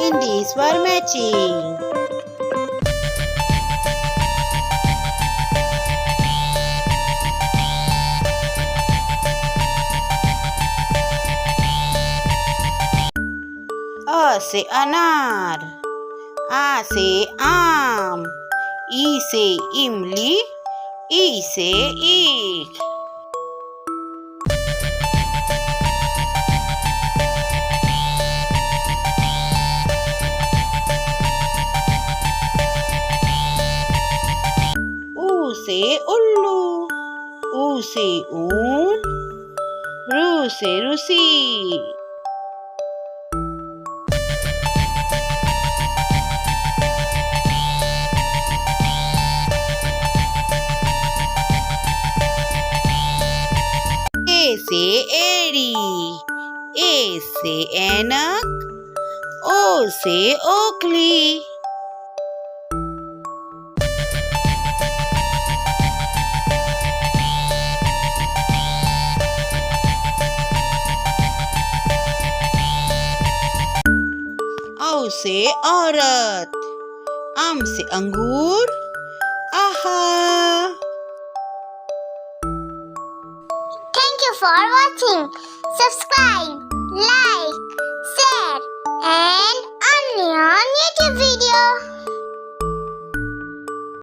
Hindi Swar Matching. A से अनार, आ से आम, ई से इमली, ई से ईख. ऊ से उल्लू, ऊ से ऊन, रू से रूसी. ए से एड़ी, ए से ऐनक, ओ से ओखली. औ से औरत, आम से अंगूर, आहा. Thank you for watching. Subscribe, like, share and only on YouTube video.